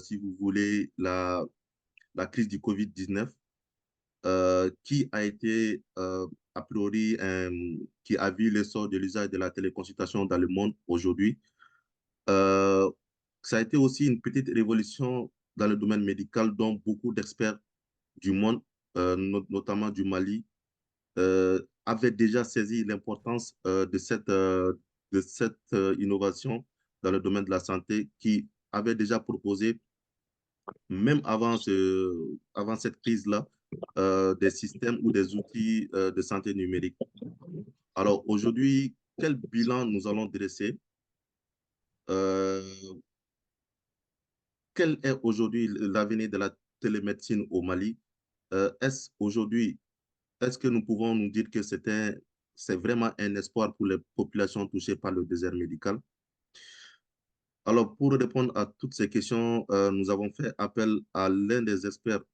si vous voulez, la crise du Covid-19, qui a été, a priori, qui a vu l'essor de l'usage de la téléconsultation dans le monde aujourd'hui. Euh, Ça a été aussi une petite révolution dans le domaine médical dont beaucoup d'experts du monde, notamment du Mali, avaient déjà saisi l'importance de cette innovation dans le domaine de la santé qui avait déjà proposé, même avant cette crise-là, des systèmes ou des outils de santé numérique. Alors aujourd'hui, quel bilan nous allons dresser? Euh, Quel est aujourd'hui l'avenir de la télémédecine au Mali? Est-ce que nous pouvons nous dire que c'est vraiment un espoir pour les populations touchées par le désert médical? Alors, pour répondre à toutes ces questions, nous avons fait appel à l'un des experts,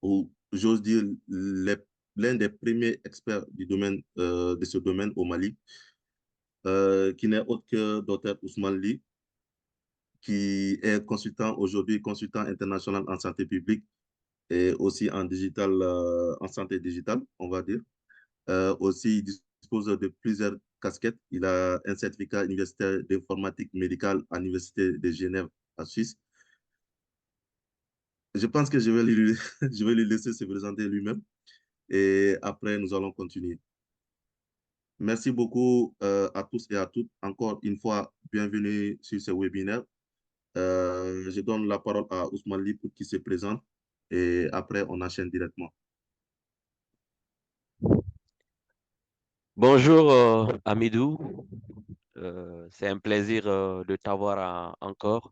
ou j'ose dire l'un des premiers experts de ce domaine au Mali, qui n'est autre que Dr Ousmane Ly, qui est consultant aujourd'hui, consultant international en santé publique et aussi en santé digitale, on va dire. Aussi, il dispose de plusieurs casquettes. Il a un certificat universitaire d'informatique médicale à l'Université de Genève, à Suisse. Je pense que je vais lui laisser se présenter lui-même et après, nous allons continuer. Merci beaucoup à tous et à toutes. Encore une fois, bienvenue sur ce webinaire. Je donne la parole à Ousmane Ly pour qu'il se présente et après, on enchaîne directement. Bonjour Amidou. C'est un plaisir de t'avoir encore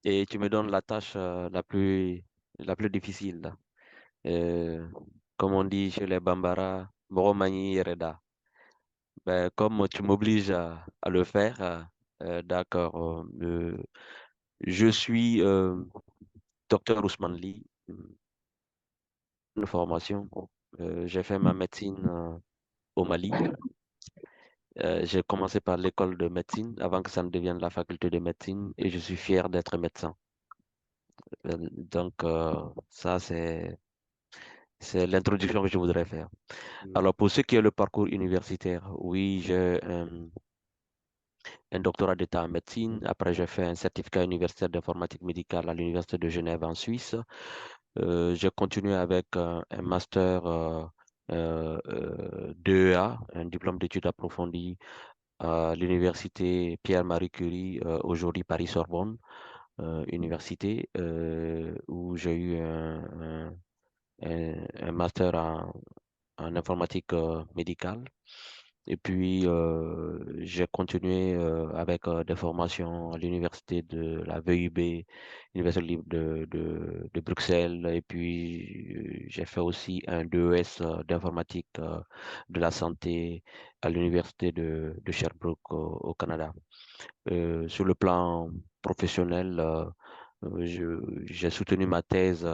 et tu me donnes la tâche la plus difficile là. Comme on dit chez les Bambara, Boromani Yereda. Ben, comme tu m'obliges à le faire, d'accord. Je suis docteur Ousmane Ly, une formation. J'ai fait ma médecine au Mali. J'ai commencé par l'école de médecine avant que ça ne devienne la faculté de médecine et je suis fier d'être médecin. Ça, c'est l'introduction que je voudrais faire. Alors, pour ce qui est le parcours universitaire, oui, j'ai un doctorat d'état en médecine. Après, j'ai fait un certificat universitaire d'informatique médicale à l'Université de Genève en Suisse. J'ai continué avec un master DEA, un diplôme d'études approfondies à l'université Pierre-Marie Curie, aujourd'hui Paris-Sorbonne, université, où j'ai eu un master en informatique médicale. Et puis, j'ai continué avec des formations à l'université de la VUB, Université libre de Bruxelles. Et puis, j'ai fait aussi un DES d'informatique de la santé à l'université de Sherbrooke au Canada. Sur le plan professionnel, j'ai soutenu ma thèse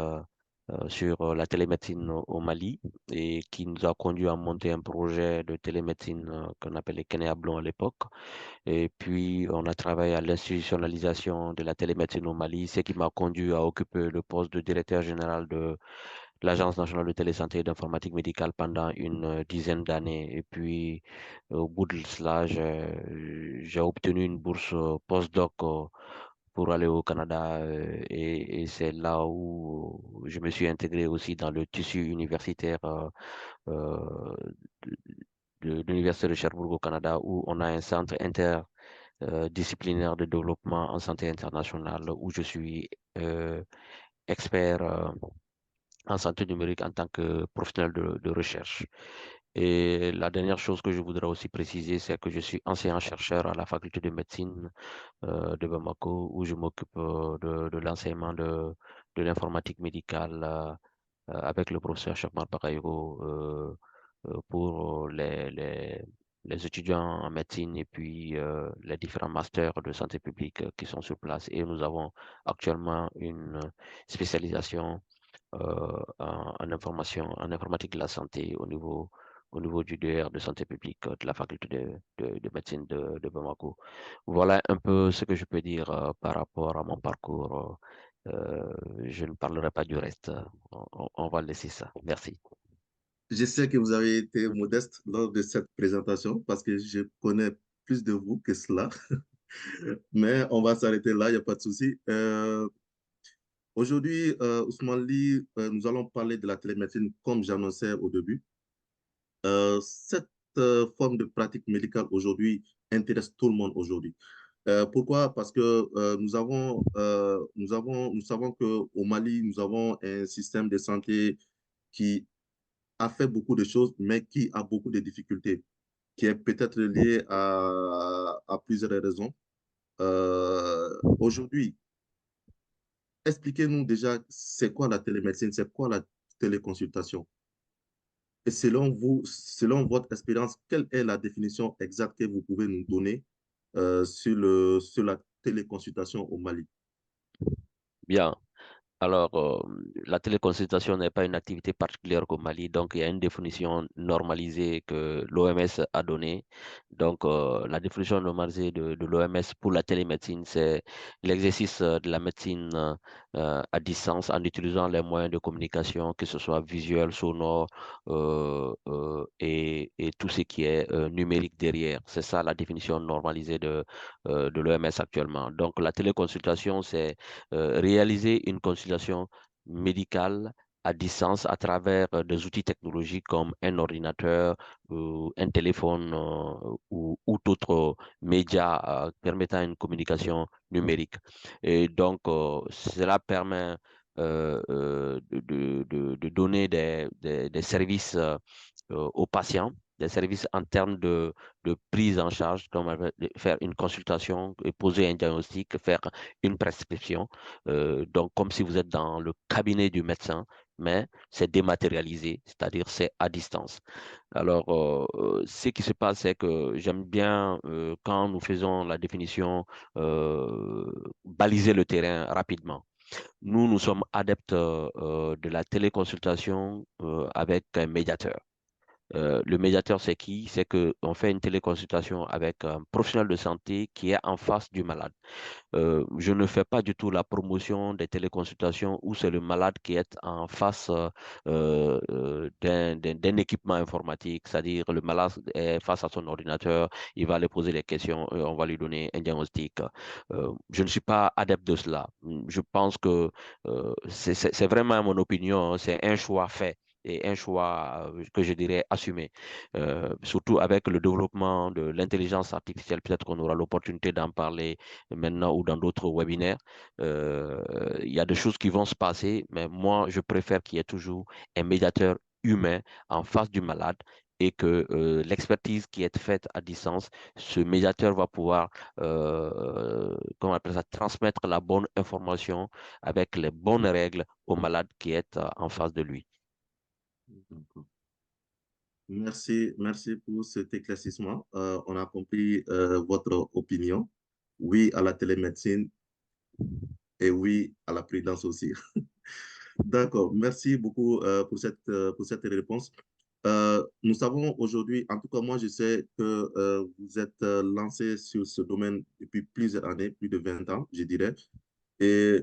sur la télémédecine au Mali et qui nous a conduit à monter un projet de télémédecine qu'on appelait Kenya Blon à l'époque. Et puis, on a travaillé à l'institutionnalisation de la télémédecine au Mali, ce qui m'a conduit à occuper le poste de directeur général de l'Agence nationale de télésanté et d'informatique médicale pendant une dizaine d'années. Et puis, au bout de cela, j'ai obtenu une bourse postdoc pour aller au Canada et c'est là où je me suis intégré aussi dans le tissu universitaire euh, de l'Université de Sherbrooke au Canada où on a un centre interdisciplinaire de développement en santé internationale où je suis expert en santé numérique en tant que professionnel de recherche. Et la dernière chose que je voudrais aussi préciser, c'est que je suis enseignant-chercheur à la faculté de médecine de Bamako, où je m'occupe de l'enseignement de l'informatique médicale avec le professeur Chakmar Bakayoko pour les étudiants en médecine et puis les différents masters de santé publique qui sont sur place. Et nous avons actuellement une spécialisation en informatique de la santé au niveau du DR de santé publique de la faculté de médecine de Bamako. Voilà un peu ce que je peux dire par rapport à mon parcours. Je ne parlerai pas du reste. On va laisser ça. Merci. Je sais que vous avez été modeste lors de cette présentation parce que je connais plus de vous que cela, mais on va s'arrêter là, il n'y a pas de souci. Aujourd'hui, Ousmane Ly, nous allons parler de la télémédecine comme j'annonçais au début. Cette forme de pratique médicale aujourd'hui intéresse tout le monde aujourd'hui. Pourquoi? Parce que nous savons qu'au Mali, nous avons un système de santé qui a fait beaucoup de choses, mais qui a beaucoup de difficultés, qui est peut-être lié à plusieurs raisons. Aujourd'hui, expliquez-nous déjà, c'est quoi la télémédecine, c'est quoi la téléconsultation? Et selon vous, selon votre expérience, quelle est la définition exacte que vous pouvez nous donner sur la téléconsultation au Mali? Bien. Alors, la téléconsultation n'est pas une activité particulière au Mali, donc il y a une définition normalisée que l'OMS a donnée. Donc, la définition normalisée de l'OMS pour la télémédecine, c'est l'exercice de la médecine à distance en utilisant les moyens de communication, que ce soit visuel, sonore et tout ce qui est numérique derrière. C'est ça la définition normalisée de l'OMS actuellement. Donc, la téléconsultation, c'est réaliser une consultation médicale à distance à travers des outils technologiques comme un ordinateur, un téléphone ou d'autres médias permettant une communication numérique. Et donc, cela permet de donner des services aux patients, des services en termes de prise en charge, comme faire une consultation et poser un diagnostic, faire une prescription. Donc, comme si vous êtes dans le cabinet du médecin, mais c'est dématérialisé, c'est-à-dire c'est à distance. Alors, ce qui se passe, c'est que j'aime bien, quand nous faisons la définition, baliser le terrain rapidement. Nous sommes adeptes de la téléconsultation avec un médiateur. Le médiateur, c'est qui? C'est que on fait une téléconsultation avec un professionnel de santé qui est en face du malade. Je ne fais pas du tout la promotion des téléconsultations où c'est le malade qui est en face d'un équipement informatique, c'est-à-dire le malade est face à son ordinateur, il va aller poser les questions et on va lui donner un diagnostic. Je ne suis pas adepte de cela. Je pense que c'est vraiment mon opinion, hein, c'est un choix fait et un choix que je dirais assumé. Surtout avec le développement de l'intelligence artificielle, peut-être qu'on aura l'opportunité d'en parler maintenant ou dans d'autres webinaires. Il y a des choses qui vont se passer, mais moi, je préfère qu'il y ait toujours un médiateur humain en face du malade et que l'expertise qui est faite à distance, ce médiateur va pouvoir, comment on appelle ça, transmettre la bonne information avec les bonnes règles au malade qui est en face de lui. D'accord. Merci, merci pour cet éclaircissement. On a compris votre opinion. Oui à la télémédecine et oui à la prudence aussi. D'accord, merci beaucoup pour cette réponse. Nous savons aujourd'hui, en tout cas moi je sais que vous êtes lancé sur ce domaine depuis plusieurs années, plus de 20 ans, je dirais. Et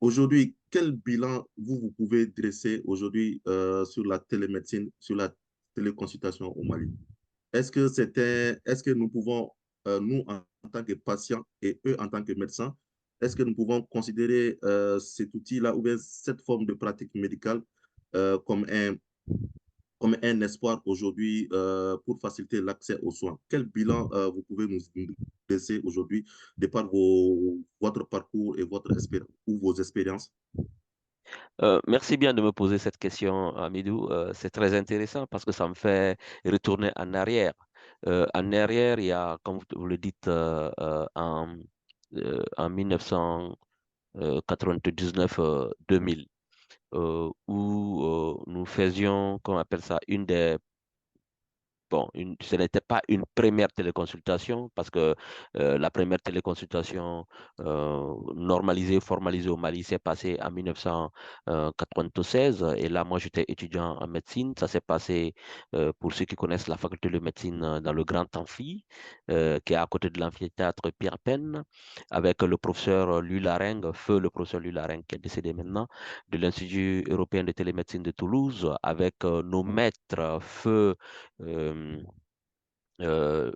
aujourd'hui, quel bilan vous pouvez dresser aujourd'hui sur la télémédecine, sur la téléconsultation au Mali? Est-ce que nous pouvons, nous en tant que patients et eux en tant que médecins, est-ce que nous pouvons considérer cet outil-là ou bien cette forme de pratique médicale euh, comme un, comme un espoir aujourd'hui pour faciliter l'accès aux soins? Quel bilan vous pouvez nous dresser aujourd'hui de par votre parcours et ou vos expériences? Merci bien de me poser cette question, Amidou. C'est très intéressant parce que ça me fait retourner en arrière. En arrière, il y a, comme vous le dites, en 1999-2000, où nous faisions, qu'on appelle ça, bon, ce n'était pas une première téléconsultation parce que la première téléconsultation normalisée, formalisée au Mali s'est passée en 1996. Et là, moi, j'étais étudiant en médecine. Ça s'est passé, pour ceux qui connaissent la faculté de médecine, dans le Grand Amphi, qui est à côté de l'amphithéâtre Pierre Penn, avec le professeur Lulareng, feu le professeur Lulareng qui est décédé maintenant, de l'Institut européen de télémédecine de Toulouse, avec nos maîtres, feu euh,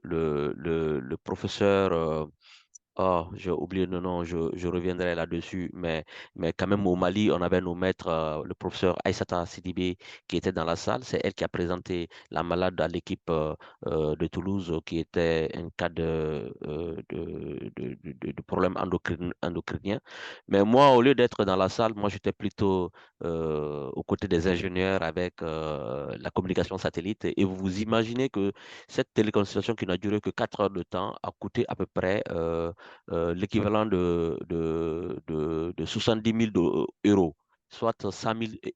le professeur, oh, j'ai oublié le nom, je reviendrai là-dessus, mais quand même au Mali, on avait nos maîtres, le professeur Aïssata Sidibé qui était dans la salle. C'est elle qui a présenté la malade à l'équipe de Toulouse qui était un cas de problème endocrinien. Mais moi, au lieu d'être dans la salle, moi, j'étais plutôt aux côtés des ingénieurs avec la communication satellite. Et vous vous imaginez que cette téléconsultation qui n'a duré que 4 heures de temps a coûté à peu près l'équivalent de 70 000 euros, soit 100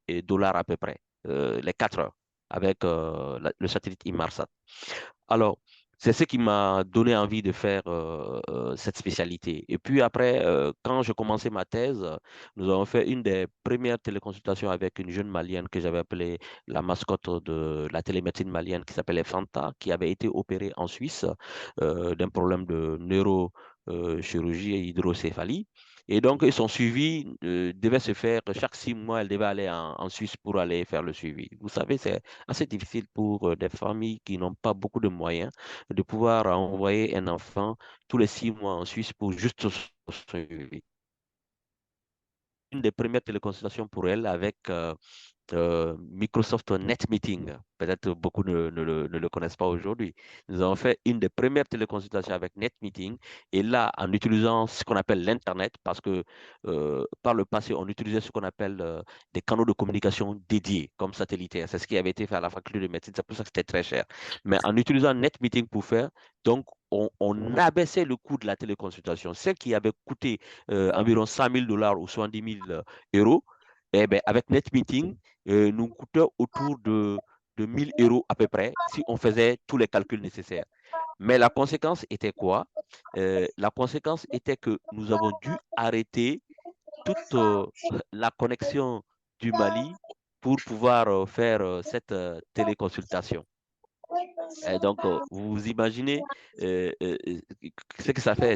000 dollars à peu près, les 4 heures, avec le satellite Inmarsat. Alors, c'est ce qui m'a donné envie de faire cette spécialité. Et puis après, quand je commençais ma thèse, nous avons fait une des premières téléconsultations avec une jeune malienne que j'avais appelée la mascotte de la télémédecine malienne qui s'appelait Fanta, qui avait été opérée en Suisse d'un problème de neurochirurgie et hydrocéphalie. Et donc, son suivi devait se faire chaque 6 mois. Elle devait aller en Suisse pour aller faire le suivi. Vous savez, c'est assez difficile pour des familles qui n'ont pas beaucoup de moyens de pouvoir envoyer un enfant tous les 6 mois en Suisse pour juste son suivi. Une des premières téléconsultations pour elle avec Microsoft NetMeeting. Peut-être beaucoup ne le connaissent pas aujourd'hui. Nous avons fait une des premières téléconsultations avec NetMeeting et là, en utilisant ce qu'on appelle l'Internet, parce que par le passé, on utilisait ce qu'on appelle des canaux de communication dédiés, comme satellitaires. C'est ce qui avait été fait à la faculté de médecine, c'est pour ça que c'était très cher. Mais en utilisant NetMeeting pour faire, donc, on abaissait le coût de la téléconsultation. Celle qui avait coûté environ 100 000 dollars ou 70 000 euros, eh ben, avec NetMeeting, nous coûtait autour de 1000 euros à peu près si on faisait tous les calculs nécessaires. Mais la conséquence était quoi? La conséquence était que nous avons dû arrêter toute la connexion du Mali pour pouvoir faire cette téléconsultation. Et donc, vous vous imaginez ce que ça fait.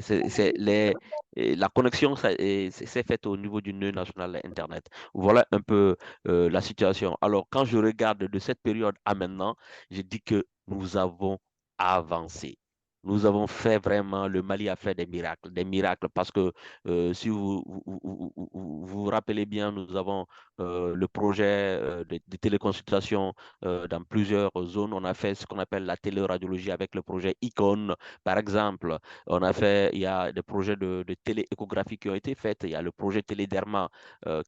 La connexion s'est faite au niveau du nœud national Internet. Voilà un peu la situation. Alors, quand je regarde de cette période à maintenant, je dis que nous avons avancé. Nous avons fait vraiment, le Mali a fait des miracles parce que si vous rappelez bien, nous avons le projet de téléconsultation dans plusieurs zones. On a fait ce qu'on appelle la téléradiologie avec le projet ICON, par exemple. Il y a des projets de télééchographie qui ont été faits. Il y a le projet Téléderma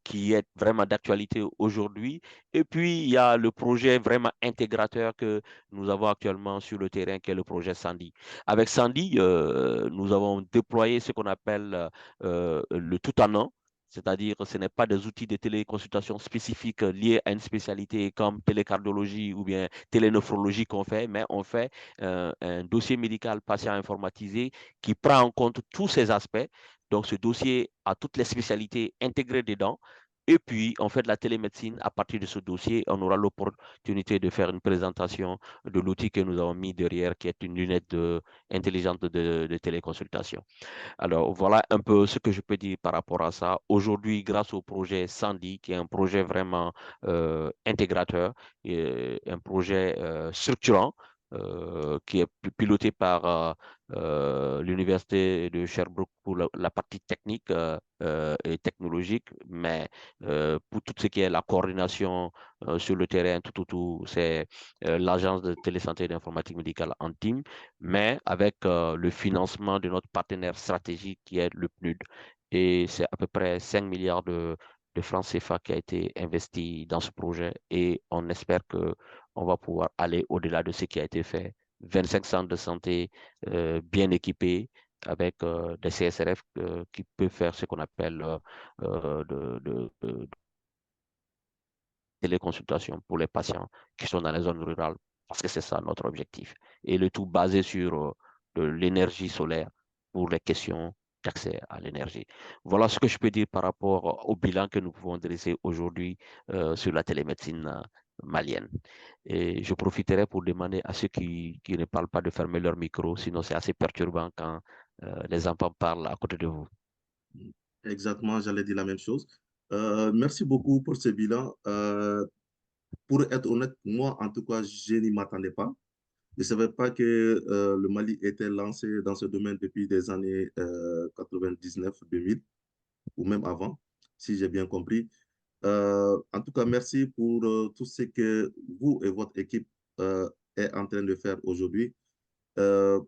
qui est vraiment d'actualité aujourd'hui. Et puis, il y a le projet vraiment intégrateur que nous avons actuellement sur le terrain, qui est le projet Sandy. Avec Sandy, nous avons déployé ce qu'on appelle le tout en un, c'est-à-dire ce n'est pas des outils de téléconsultation spécifiques liés à une spécialité comme télécardiologie ou bien télénéphrologie qu'on fait, mais on fait un dossier médical patient informatisé qui prend en compte tous ces aspects. Donc ce dossier a toutes les spécialités intégrées dedans. Et puis, on fait de la télémédecine à partir de ce dossier. On aura l'opportunité de faire une présentation de l'outil que nous avons mis derrière, qui est une lunette intelligente de téléconsultation. Alors, voilà un peu ce que je peux dire par rapport à ça. Aujourd'hui, grâce au projet Sandy, qui est un projet vraiment intégrateur, et un projet structurant, qui est piloté par l'Université de Sherbrooke pour la partie technique et technologique, mais pour tout ce qui est la coordination sur le terrain, c'est l'Agence de télésanté et d'informatique médicale en team, mais avec le financement de notre partenaire stratégique qui est le PNUD. Et c'est à peu près 5 milliards de francs CFA qui a été investi dans ce projet et on espère que on va pouvoir aller au-delà de ce qui a été fait. 25 centres de santé bien équipés avec des CSRF qui peuvent faire ce qu'on appelle de téléconsultation pour les patients qui sont dans les zones rurales parce que c'est ça notre objectif. Et le tout basé sur de l'énergie solaire pour les questions d'accès à l'énergie. Voilà ce que je peux dire par rapport au bilan que nous pouvons dresser aujourd'hui sur la télémédecine malienne. Et je profiterai pour demander à ceux qui ne parlent pas de fermer leur micro, sinon c'est assez perturbant quand les enfants parlent à côté de vous. Exactement, j'allais dire la même chose. Merci beaucoup pour ce bilan. Pour être honnête, moi, en tout cas, je n'y m'attendais pas. Je ne savais pas que le Mali était lancé dans ce domaine depuis des années 99-2000 ou même avant, si j'ai bien compris. En tout cas, merci pour tout ce que vous et votre équipe est en train de faire aujourd'hui.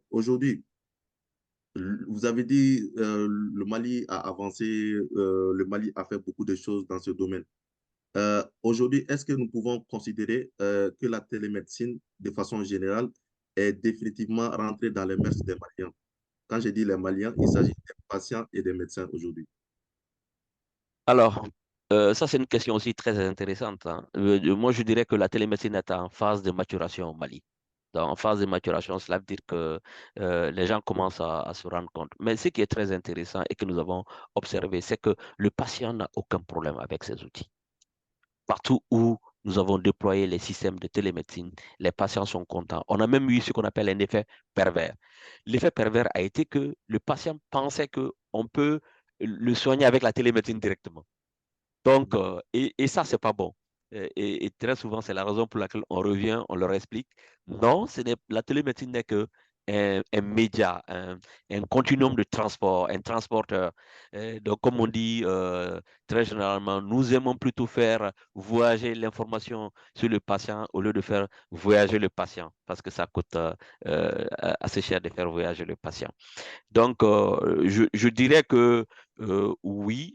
Aujourd'hui, vous avez dit le Mali a avancé, le Mali a fait beaucoup de choses dans ce domaine. Aujourd'hui, est-ce que nous pouvons considérer que la télémédecine, de façon générale, est définitivement rentrée dans les mœurs des Maliens? Quand je dis les Maliens, il s'agit des patients et des médecins aujourd'hui. Alors, ça, c'est une question aussi très intéressante, hein. Moi, je dirais que la télémédecine est en phase de maturation au Mali. Donc, en phase de maturation, cela veut dire que les gens commencent à se rendre compte. Mais ce qui est très intéressant et que nous avons observé, c'est que le patient n'a aucun problème avec ces outils. Partout où nous avons déployé les systèmes de télémédecine, les patients sont contents. On a même eu ce qu'on appelle un effet pervers. L'effet pervers a été que le patient pensait qu'on peut le soigner avec la télémédecine directement. Donc, et ça, c'est pas bon. Et très souvent, c'est la raison pour laquelle on revient, on leur explique. Non, la télémédecine n'est que un média, un continuum de transport, un transporteur. Donc, comme on dit très généralement, nous aimons plutôt faire voyager l'information sur le patient au lieu de faire voyager le patient, parce que ça coûte assez cher de faire voyager le patient. Donc, je dirais que oui,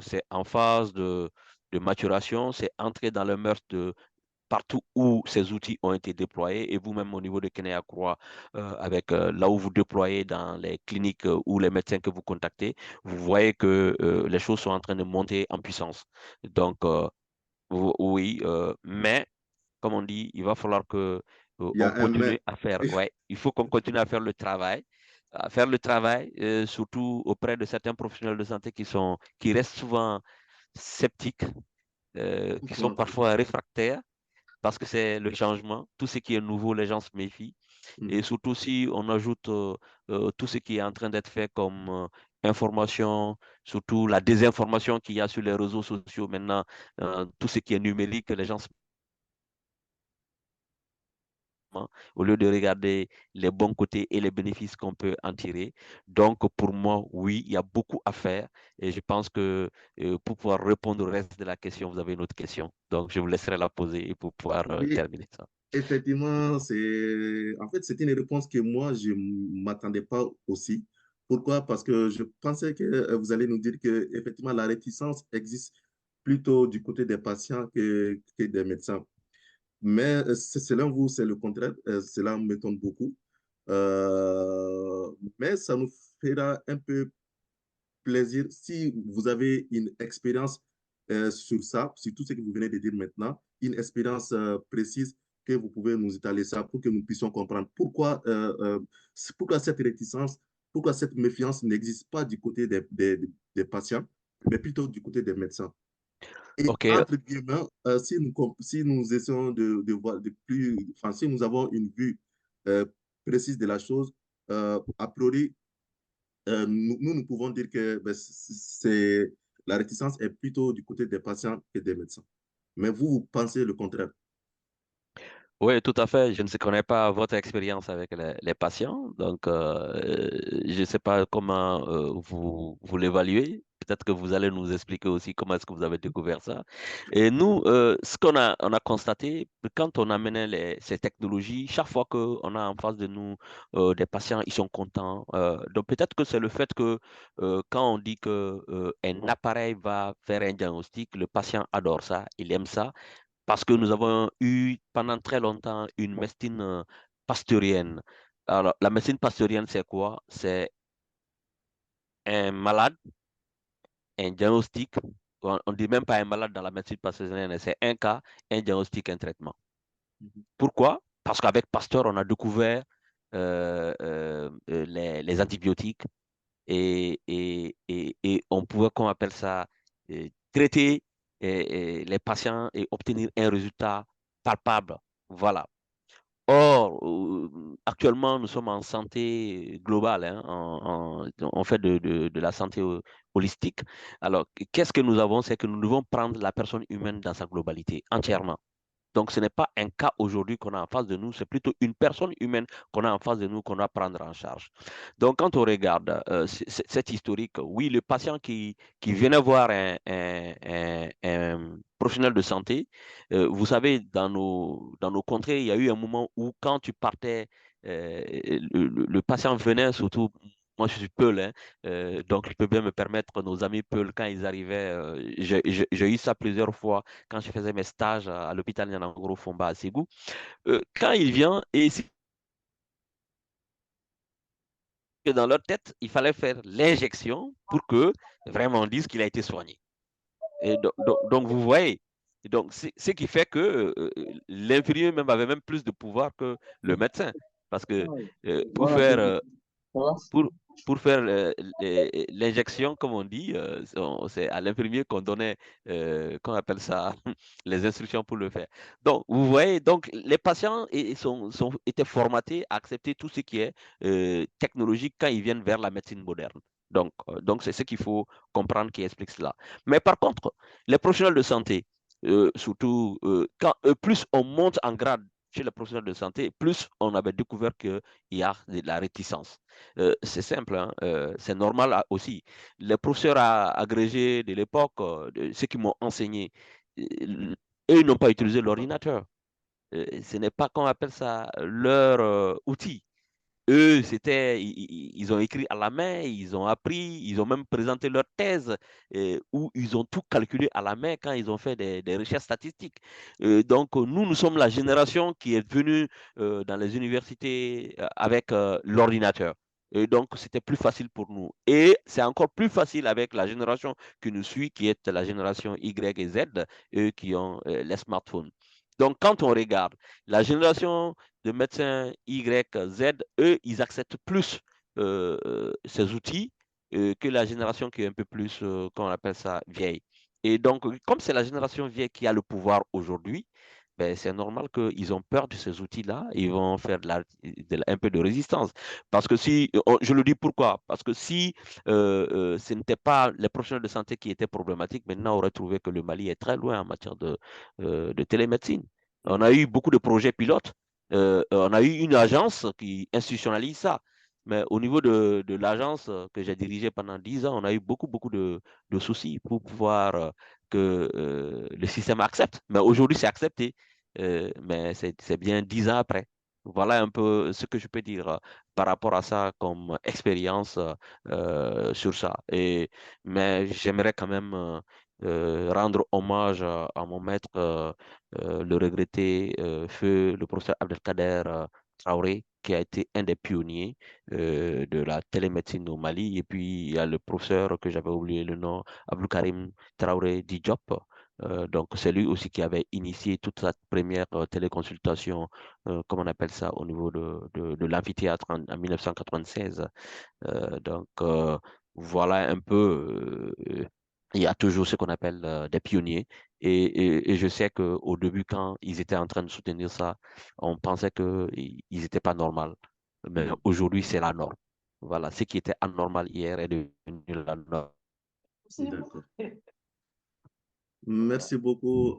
c'est en phase de maturation, c'est entré dans le mœurs de partout où ces outils ont été déployés et vous-même au niveau de Kenya Croix, avec là où vous déployez dans les cliniques ou les médecins que vous contactez, vous voyez que les choses sont en train de monter en puissance. Donc, oui, mais comme on dit, il va falloir que Il y on a un mais. continue à faire, ouais, il faut qu'on continue à faire le travail, surtout auprès de certains professionnels de santé qui restent souvent sceptiques, qui sont Pourquoi? parfois réfractaires parce que c'est le changement. Tout ce qui est nouveau, les gens se méfient. Et Mhm. surtout si on ajoute tout ce qui est en train d'être fait comme information, surtout la désinformation qu'il y a sur les réseaux sociaux maintenant, tout ce qui est numérique, les gens au lieu de regarder les bons côtés et les bénéfices qu'on peut en tirer. Donc, pour moi, oui, il y a beaucoup à faire et je pense que pour pouvoir répondre au reste de la question, vous avez une autre question. Donc, je vous laisserai la poser pour pouvoir Oui, terminer ça. effectivement, en fait, c'est une réponse que moi, je ne m'attendais pas aussi. Pourquoi? Parce que je pensais que vous allez nous dire que effectivement la réticence existe plutôt du côté des patients que des médecins. Mais selon vous, c'est le contraire. Cela m'étonne beaucoup. Mais ça nous fera un peu plaisir si vous avez une expérience sur ça, sur tout ce que vous venez de dire maintenant, une expérience précise que vous pouvez nous étaler ça pour que nous puissions comprendre pourquoi cette réticence, pourquoi cette méfiance n'existe pas du côté des patients, mais plutôt du côté des médecins. Et OK. entre guillemets, si nous essayons de voir enfin, si nous avons une vue euh, précise de la chose, a priori, nous pouvons dire que ben, la réticence est plutôt du côté des patients que des médecins. Mais vous pensez le contraire. Oui, tout à fait. Je ne connais pas votre expérience avec les patients, donc je ne sais pas comment vous l'évaluez. Peut-être que vous allez nous expliquer aussi comment est-ce que vous avez découvert ça. Et nous, ce on a constaté, quand on amenait ces technologies, chaque fois qu'on a en face de nous des patients, ils sont contents. Donc peut-être que c'est le fait que quand on dit que un appareil va faire un diagnostic, le patient adore ça, il aime ça parce que nous avons eu pendant très longtemps une médecine pasteurienne. Alors, la médecine pasteurienne, c'est quoi? C'est un malade, un diagnostic. On ne dit même pas un malade dans la médecine pasteurienne, c'est un cas, un diagnostic, un traitement. Mhm. Pourquoi? parce qu'avec Pasteur, on a découvert les antibiotiques et on pouvait, qu'on appelle ça, traiter les patients et obtenir un résultat palpable. Voilà. Or, actuellement, nous sommes en santé globale, hein, on fait de la santé holistique. Alors, qu'est-ce que nous avons? C'est que nous devons prendre la personne humaine dans sa globalité, entièrement. Donc, ce n'est pas un cas aujourd'hui qu'on a en face de nous, c'est plutôt une personne humaine qu'on a en face de nous qu'on doit prendre en charge. Donc, quand on regarde cet historique, oui, le patient qui venait voir un professionnel de santé, vous savez, dans nos contrées, il y a eu un moment où quand tu partais, le patient venait surtout. Moi, je suis Peul, hein, donc je peux bien me permettre, nos amis Peul, quand ils arrivaient, j'ai eu ça plusieurs fois quand je faisais mes stages à l'hôpital Nianangoro Fomba à Ségou, quand il vient et c'est que dans leur tête, il fallait faire l'injection pour que vraiment on dise qu'il a été soigné. Et donc vous voyez, donc ce qui fait que l'infirmier même avait même plus de pouvoir que le médecin. Parce que pour Voilà, faire ça va? pour, pour faire l'injection, comme on dit, c'est à l'infirmier qu'on donnait, qu'on appelle ça, les instructions pour le faire. Donc, vous voyez, donc les patients étaient formatés à accepter tout ce qui est technologique quand ils viennent vers la médecine moderne. Donc c'est ce qu'il faut comprendre qui explique cela. Mais par contre, les professionnels de santé, surtout quand plus on monte en grade chez les professionnels de santé, plus on avait découvert qu'il y a de la réticence. C'est simple, hein, c'est normal aussi. Les professeurs agrégés de l'époque, ceux qui m'ont enseigné, eux, ils n'ont pas utilisé l'ordinateur. Ce n'est pas, qu'on appelle ça, leur outil. Eux, ils ont écrit à la main, ils ont appris, ils ont même présenté leur thèse où ils ont tout calculé à la main quand ils ont fait des recherches statistiques. Donc, nous sommes la génération qui est venue dans les universités avec l'ordinateur. Et donc, c'était plus facile pour nous. Et c'est encore plus facile avec la génération qui nous suit, qui est la génération Y et Z, eux qui ont les smartphones. Donc, quand on regarde la génération de médecins Y, Z, eux, ils acceptent plus ces outils que la génération qui est un peu plus, comment on appelle ça, vieille. Et donc, comme c'est la génération vieille qui a le pouvoir aujourd'hui, ben, c'est normal qu'ils ont peur de ces outils-là, ils vont faire un peu de résistance. Parce que si, je le dis pourquoi? Parce que si ce n'était pas les professionnels de santé qui étaient problématiques, maintenant on aurait trouvé que le Mali est très loin en matière de télémédecine. On a eu beaucoup de projets pilotes, on a eu une agence qui institutionnalise ça. Mais au niveau de l'agence que j'ai dirigée pendant 10 ans, on a eu beaucoup de soucis pour pouvoir que le système accepte. Mais aujourd'hui, c'est accepté. Mais c'est bien 10 ans après. Voilà un peu ce que je peux dire par rapport à ça comme expérience sur ça. Mais j'aimerais quand même rendre hommage à mon maître, le regretté feu le professeur Abdelkader Traoré, qui a été un des pionniers de la télémédecine au Mali. Et puis, il y a le professeur que j'avais oublié le nom, Abdou Karim Traoré Diop. Donc, c'est lui aussi qui avait initié toute la première téléconsultation, comme on appelle ça, au niveau de l'amphithéâtre en 1996. Voilà un peu, il y a toujours ce qu'on appelle des pionniers. Et je sais qu'au début, quand ils étaient en train de soutenir ça, on pensait qu'ils n'étaient pas normaux. Mais aujourd'hui, c'est la norme. Voilà, ce qui était anormal hier est devenu la norme. D'accord. Merci beaucoup,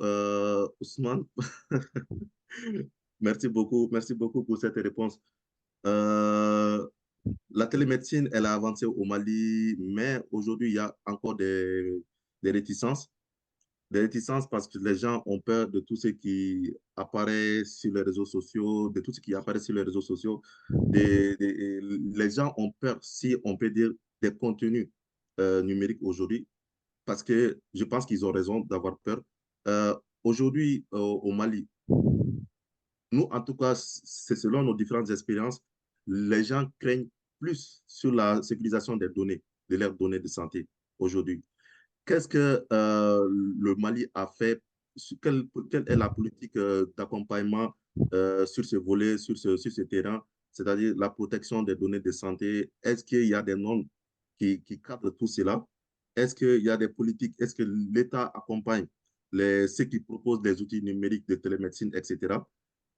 Ousmane. Merci beaucoup pour cette réponse. Euh, la télémédecine, elle a avancé au Mali, mais aujourd'hui, il y a encore des réticences. Des réticences parce que les gens ont peur de tout ce qui apparaît sur les réseaux sociaux, de tout ce qui apparaît sur les réseaux sociaux. Les gens ont peur, si on peut dire, des contenus numériques aujourd'hui, parce que je pense qu'ils ont raison d'avoir peur. Aujourd'hui, au Mali, nous, en tout cas, c'est selon nos différentes expériences, les gens craignent plus sur la sécurisation des données, de leurs données de santé aujourd'hui. Qu'est-ce que le Mali a fait? Quelle est la politique d'accompagnement sur ce volet, sur ce terrain, c'est-à-dire la protection des données de santé? Est-ce qu'il y a des normes qui cadrent tout cela? Est-ce qu'il y a des politiques? Est-ce que l'État accompagne ceux qui proposent des outils numériques de télémédecine, etc.?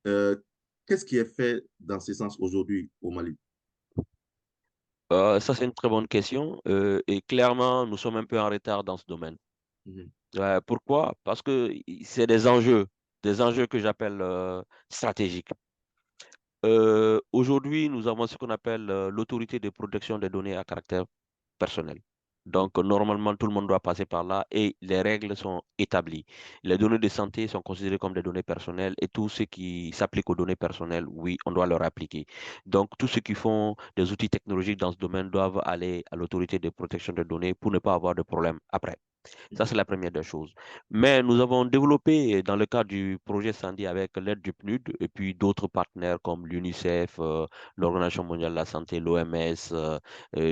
Euh, Qu'est-ce qui est fait dans ce sens aujourd'hui au Mali? Ça, c'est une très bonne question. Et clairement, nous sommes un peu en retard dans ce domaine. Mhm, Pourquoi? Parce que c'est des enjeux que j'appelle stratégiques. Aujourd'hui, nous avons ce qu'on appelle l'autorité de protection des données à caractère personnel. mhm, Donc, normalement, tout le monde doit passer par là et les règles sont établies. Les données de santé sont considérées comme des données personnelles et tout ce qui s'applique aux données personnelles, oui, on doit leur appliquer. Donc, tous ceux qui font des outils technologiques dans ce domaine doivent aller à l'autorité de protection des données pour ne pas avoir de problème après. Ça, mhm, c'est la première des choses. Mais nous avons développé, dans le cadre du projet Sandy, avec l'aide du PNUD et puis d'autres partenaires comme l'UNICEF, l'Organisation mondiale de la santé, l'OMS,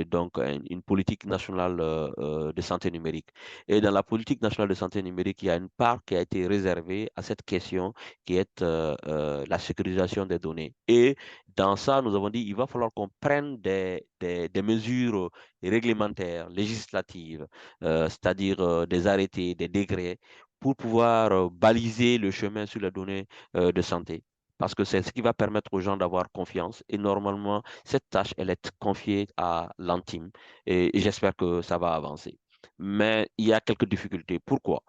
donc une politique nationale de santé numérique. Et dans la politique nationale de santé numérique, il y a une part qui a été réservée à cette question qui est la sécurisation des données. Et dans ça, nous avons dit il va falloir qu'on prenne des mesures réglementaires, législatives, c'est-à-dire des arrêtés, des décrets, pour pouvoir baliser le chemin sur les données de santé. Parce que c'est ce qui va permettre aux gens d'avoir confiance. Et normalement, cette tâche, elle est confiée à l'intime. Et j'espère que ça va avancer. Mais il y a quelques difficultés. Pourquoi?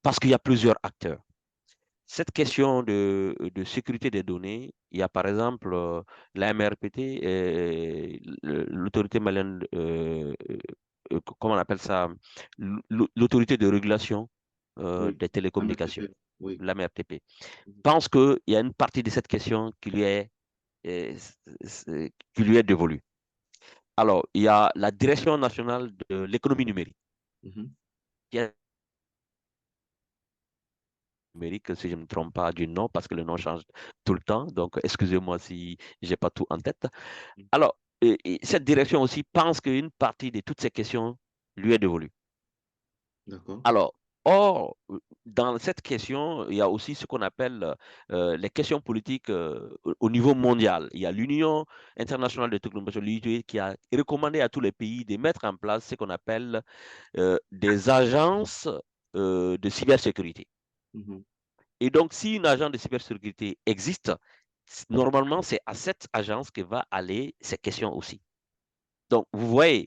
Parce qu'il y a plusieurs acteurs. Cette question de sécurité des données, il y a par exemple la MRPT, l'autorité malienne, comment on appelle ça, l'autorité de régulation oui, des télécommunications, MRTP, oui. la MRTP, Mhm, pense qu'il y a une partie de cette question euh, qui lui est dévolue. Alors, il y a la Direction nationale de l'économie numérique, mhm, qui est numérique, si je ne me trompe pas du nom, parce que le nom change tout le temps. Donc, excusez-moi si j'ai pas tout en tête. mhm. Alors, et cette direction aussi pense qu'une partie de toutes ces questions lui est dévolue. D'accord. Alors, or, dans cette question, il y a aussi ce qu'on appelle les questions politiques au niveau mondial. Il y a l'Union internationale de technologie, l'UIT, qui a recommandé à tous les pays de mettre en place ce qu'on appelle des agences de cybersécurité. Mhm, Et donc, si une agence de cybersécurité existe, normalement, c'est à cette agence que va aller ces questions aussi. Donc, vous voyez,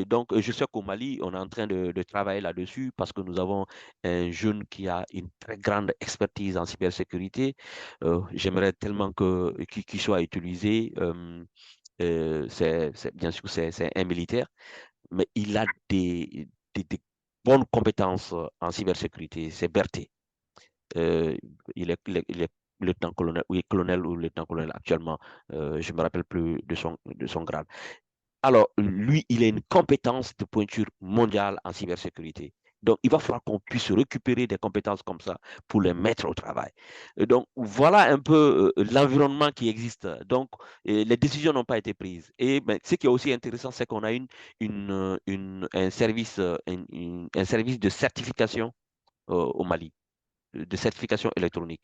donc, je sais qu'au Mali, on est en train de travailler là-dessus parce que nous avons un jeune qui a une très grande expertise en cybersécurité. J'aimerais tellement qu'il soit utilisé. Bien sûr, c'est un militaire, mais il a des bonnes compétences en cybersécurité. C'est Berthe. Euh, il est lieutenant-colonel, oui, colonel ou lieutenant-colonel actuellement. Je ne me rappelle plus de son grade. Alors, lui, il a une compétence de pointure mondiale en cybersécurité. Donc, il va falloir qu'on puisse récupérer des compétences comme ça pour les mettre au travail. Et donc, voilà un peu l'environnement qui existe. Donc, les décisions n'ont pas été prises. Et ben, ce qui est aussi intéressant, c'est qu'on a un service de certification au Mali, de certification électronique,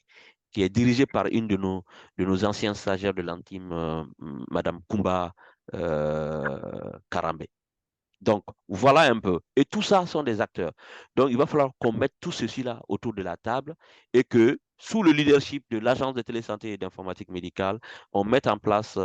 qui est dirigé par une de nos anciens stagiaires de l'antime, Madame Kumba Karambe. Donc, voilà un peu. Et tout ça sont des acteurs. Donc, il va falloir qu'on mette tout ceci là autour de la table et que, sous le leadership de l'Agence de télésanté et d'informatique médicale, on mette en place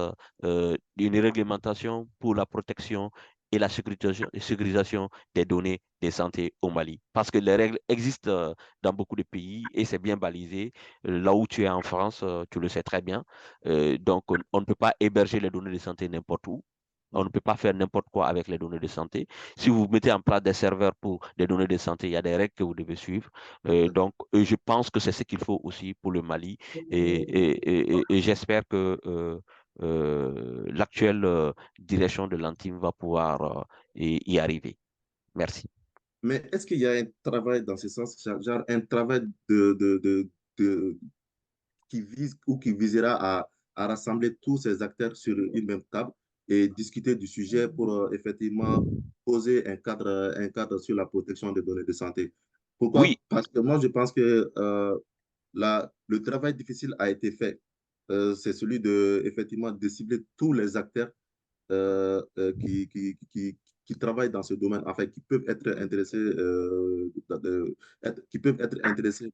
une réglementation pour la protection et la sécurisation des données de santé au Mali. Parce que les règles existent dans beaucoup de pays et c'est bien balisé. Là où tu es en France, tu le sais très bien. Donc, on ne peut pas héberger les données de santé n'importe où. On ne Mhm. peut pas faire n'importe quoi avec les données de santé. Si vous mettez en place des serveurs pour des données de santé, il y a des règles que vous devez suivre. Donc, je pense que c'est ce qu'il faut aussi pour le Mali. Et j'espère que l'actuelle direction de l'Antime va pouvoir y arriver. Merci. Mais est-ce qu'il y a un travail dans ce sens, genre un travail de- qui vise ou qui visera à rassembler tous ces acteurs sur une même table et discuter du sujet pour effectivement poser un cadre sur la protection des données de santé? Pourquoi? Oui, Parce que moi, je pense que le travail difficile a été fait. C'est celui de, effectivement, de cibler tous les acteurs qui travaillent dans ce domaine, enfin, qui peuvent être intéressés, qui peuvent être intéressés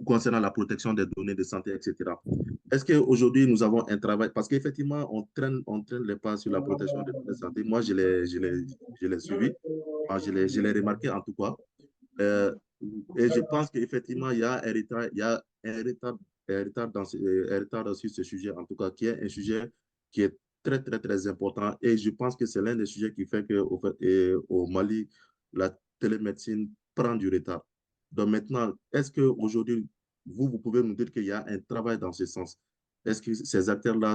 concernant la protection des données de santé, etc. Est-ce qu'aujourd'hui, nous avons un travail, parce qu'effectivement, on traîne les pas sur la protection des données de santé. Moi, je l'ai suivi, enfin, je l'ai remarqué en tout cas. Euh, et je pense qu'effectivement, il y a un retard, il y a un retard, un retard sur ce sujet, en tout cas, qui est un sujet qui est très, très, très important. Et je pense que c'est l'un des sujets qui fait qu'au fait, au Mali, la télémédecine prend du retard. Donc maintenant, est-ce qu'aujourd'hui, vous pouvez nous dire qu'il y a un travail dans ce sens? Est-ce que ces acteurs-là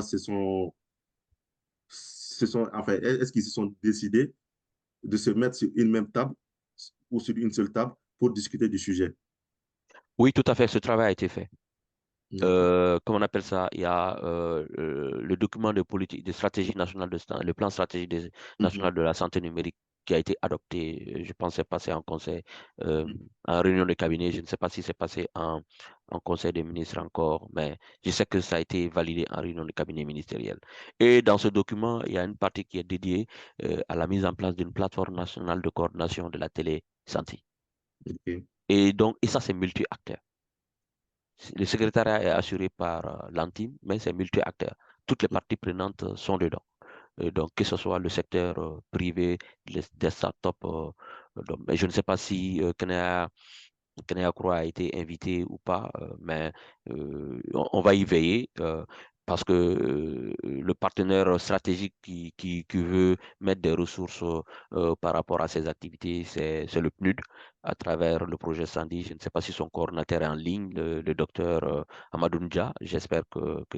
enfin, est-ce qu'ils se sont décidés de se mettre sur une même table ou sur une seule table pour discuter du sujet? Oui, tout à fait, ce travail a été fait. D'accord. Comment on appelle ça? Il y a le document de politique, de stratégie nationale le plan stratégique Mhm. national de la santé numérique qui a été adopté. Je pense que c'est passé en conseil, euh, Mhm. en réunion de cabinet. Je ne sais pas si c'est passé en conseil des ministres encore, mais je sais que ça a été validé en réunion de cabinet ministériel. Et dans ce document, il y a une partie qui est dédiée à la mise en place d'une plateforme nationale de coordination de la télésanté. Ok. Et donc, et ça, c'est multi-acteurs. Le secrétariat est assuré par l'ANTIM, mais c'est multi-acteurs. Toutes les parties prenantes sont dedans. Donc, que ce soit le secteur privé, des startups, mais je ne sais pas si Kenya Croix a été invité ou pas, mais on va y veiller parce que le partenaire stratégique qui veut mettre des ressources par rapport à ses activités, c'est le PNUD à travers le projet Sandy. Je ne sais pas si son coordinateur est en ligne, le docteur Amadou Ndja. J'espère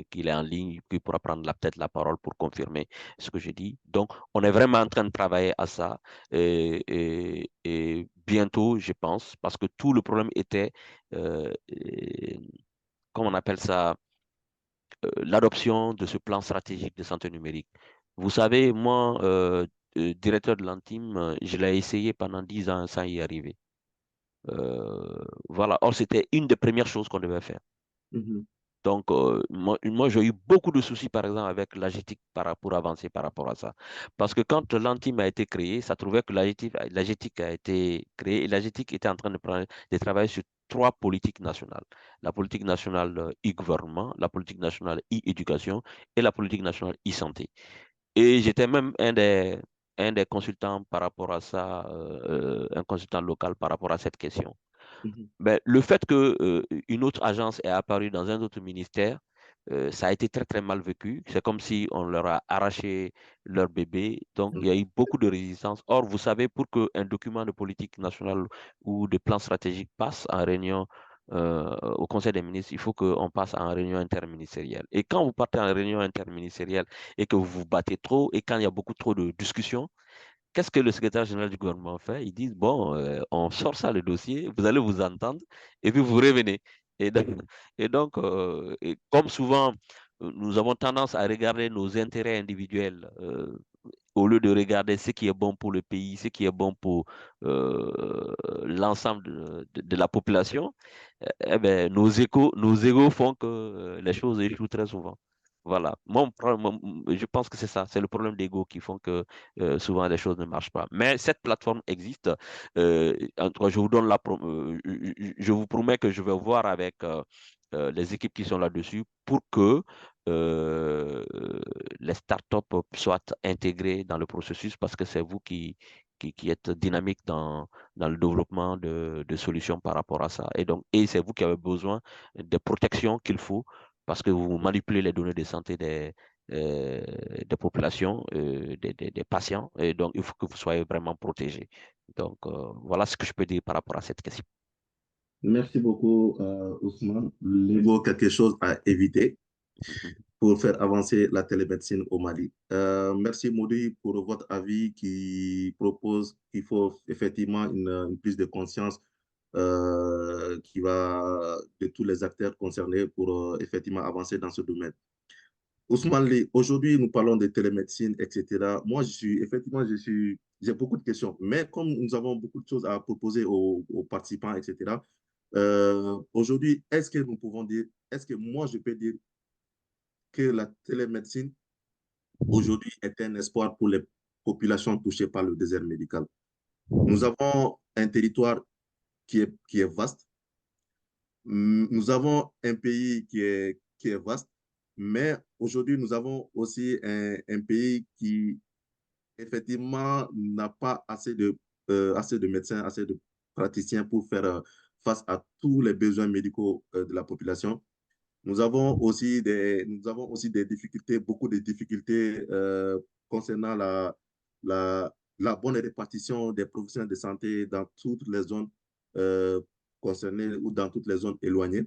qu'il est en ligne, qu'il pourra prendre peut-être la parole pour confirmer ce que je dis. Donc, on est vraiment en train de travailler à ça et bientôt, je pense, parce que tout le problème était, comment on appelle ça, l'adoption de ce plan stratégique de santé numérique. Vous savez, moi, directeur de l'Antime, je l'ai essayé pendant 10 ans sans y arriver. Voilà. Or, c'était une des premières choses qu'on devait faire. Mhm. Donc, moi j'ai eu beaucoup de soucis, par exemple, avec l'AGETIC pour avancer par rapport à ça. Parce que quand l'ANTIM a été créé, ça trouvait que l'AGETIC a été créé et l'AGETIC était en train de travailler sur trois politiques nationales. La politique nationale e-gouvernement, la politique nationale e-éducation et la politique nationale e-santé. Et j'étais même un des consultants par rapport à ça, un consultant local par rapport à cette question. Mhm. Ben, le fait que une autre agence est apparue dans un autre ministère, ça a été très très mal vécu. C'est comme si on leur a arraché leur bébé. Donc il y a eu beaucoup de résistance. Or, vous savez, pour qu'un document de politique nationale ou de plan stratégique passe en réunion au Conseil des ministres, il faut qu'on passe en réunion interministérielle. Et quand vous partez en réunion interministérielle et que vous vous battez trop et quand il y a beaucoup trop de discussions, qu'est-ce que le secrétaire général du gouvernement fait? Ils disent, bon, on sort ça, le dossier, vous allez vous entendre, et puis vous revenez. Et donc, et comme souvent, nous avons tendance à regarder nos intérêts individuels au lieu de regarder ce qui est bon pour le pays, ce qui est bon pour l'ensemble de la population, eh ben, nos égos font que les choses échouent très souvent. Voilà. Je pense que c'est ça, c'est le problème d'ego qui font que souvent les choses ne marchent pas. Mais cette plateforme existe. En tout cas, je vous promets que je vais voir avec les équipes qui sont là-dessus pour que euh, les startups soient intégrées dans le processus parce que c'est vous qui êtes dynamique dans le développement de solutions par rapport à ça. Et donc, et c'est vous qui avez besoin des protections qu'il faut parce que vous manipulez les données de santé des populations, des patients. Et donc, il faut que vous soyez vraiment protégés. Donc, voilà ce que je peux dire par rapport à cette question. Merci beaucoup, Ousmane. L'ego, quelque chose à éviter pour faire avancer la télémédecine au Mali. Merci, Maudit, pour votre avis qui propose qu'il faut effectivement une prise de conscience qui va de tous les acteurs concernés pour effectivement avancer dans ce domaine. Ousmane Ly, aujourd'hui, nous parlons de télémédecine, etc. Moi, j'ai beaucoup de questions, mais comme nous avons beaucoup de choses à proposer aux participants, etc., Aujourd'hui, est-ce que nous pouvons dire, est-ce que moi, je peux dire que la télémédecine, aujourd'hui, est un espoir pour les populations touchées par le désert médical? Nous avons un territoire qui est vaste. Nous avons un pays qui est vaste, mais aujourd'hui, nous avons aussi un pays qui, effectivement, n'a pas assez de médecins, assez de praticiens pour faire face à tous les besoins médicaux de la population. Nous avons aussi des difficultés, beaucoup de difficultés concernant la bonne répartition des professionnels de santé dans toutes les zones euh, concernées ou dans toutes les zones éloignées.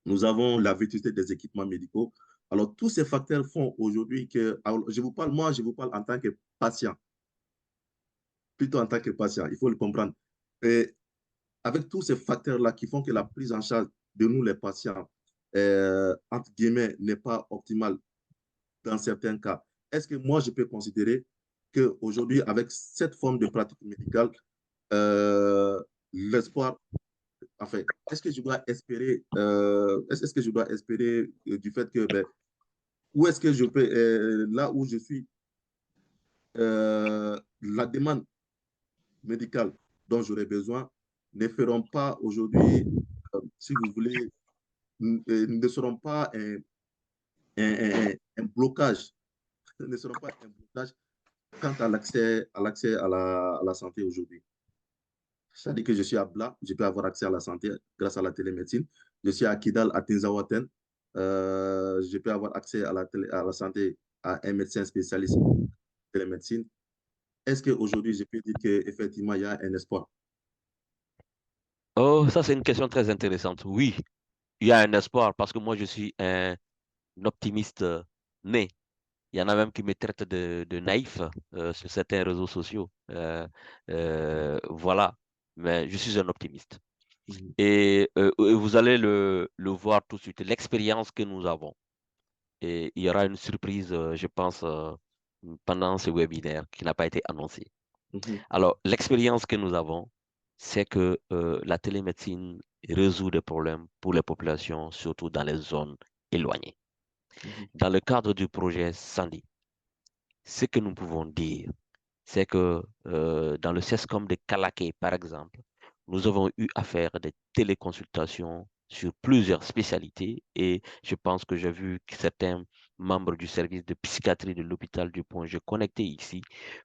Nous avons la vétusté des équipements médicaux. Alors, tous ces facteurs font aujourd'hui que, alors, je vous parle en tant que patient, plutôt en tant que patient, il faut le comprendre. Et avec tous ces facteurs-là qui font que la prise en charge de nous, les patients, entre guillemets, n'est pas optimale dans certains cas, est-ce que moi, je peux considérer qu'aujourd'hui, avec cette forme de pratique médicale, l'espoir, enfin, est-ce que je dois espérer, est-ce que je dois espérer du fait que, ben, où est-ce que je peux, là où je suis, la demande médicale dont j'aurais besoin ne feront pas aujourd'hui, si vous voulez, ne seront pas un blocage, ne seront pas un blocage quant à l'accès à la santé aujourd'hui. C'est-à-dire que je suis à Bla, je peux avoir accès à la santé grâce à la télémédecine. Je suis à Kidal, à Tinzawaten, je peux avoir accès à la santé à un médecin spécialiste de télémédecine. Est-ce qu'aujourd'hui, je peux dire qu'effectivement, il y a un espoir? Oh, ça, c'est une question très intéressante. Oui, il y a un espoir parce que moi, je suis un optimiste né. Il y en a même qui me traitent de naïf sur certains réseaux sociaux. Voilà, mais je suis un optimiste. Mhm. Et vous allez le voir tout de suite, l'expérience que nous avons. Et il y aura une surprise, je pense, pendant ce webinaire qui n'a pas été annoncée. Mhm. Alors, l'expérience que nous avons, c'est que la télémédecine résout des problèmes pour les populations, surtout dans les zones éloignées. Mhm. Dans le cadre du projet Sandy, ce que nous pouvons dire, c'est que dans le CESCOM de Calaquet, par exemple, nous avons eu à faire des téléconsultations sur plusieurs spécialités et je pense que j'ai vu que certains membres du service de psychiatrie de l'hôpital du Pont-G connectés ici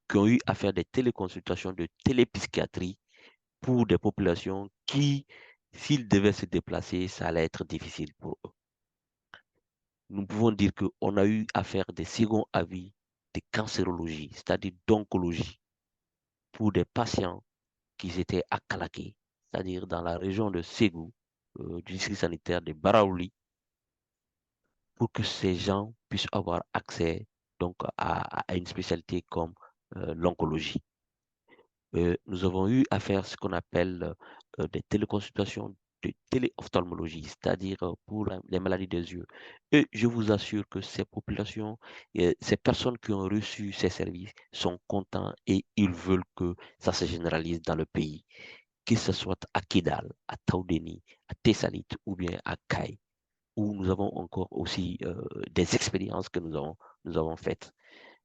qui ont eu à faire des téléconsultations de télépsychiatrie pour des populations qui, s'ils devaient se déplacer, ça allait être difficile pour eux. Nous pouvons dire qu'on a eu à faire des seconds avis de cancérologie, c'est-à-dire d'oncologie, pour des patients qui étaient à Kalaké, c'est-à-dire dans la région de Ségou, du district sanitaire de Baraouli, pour que ces gens puissent avoir accès donc à une spécialité comme l'oncologie. Nous avons eu à faire ce qu'on appelle des téléconsultations de téléophtalmologie, c'est-à-dire pour les maladies des yeux. Et je vous assure que ces populations, ces personnes qui ont reçu ces services sont contents et ils veulent que ça se généralise dans le pays, que ce soit à Kidal, à Taoudeni, à Tessalit ou bien à Kai, où nous avons encore aussi des expériences que nous avons faites.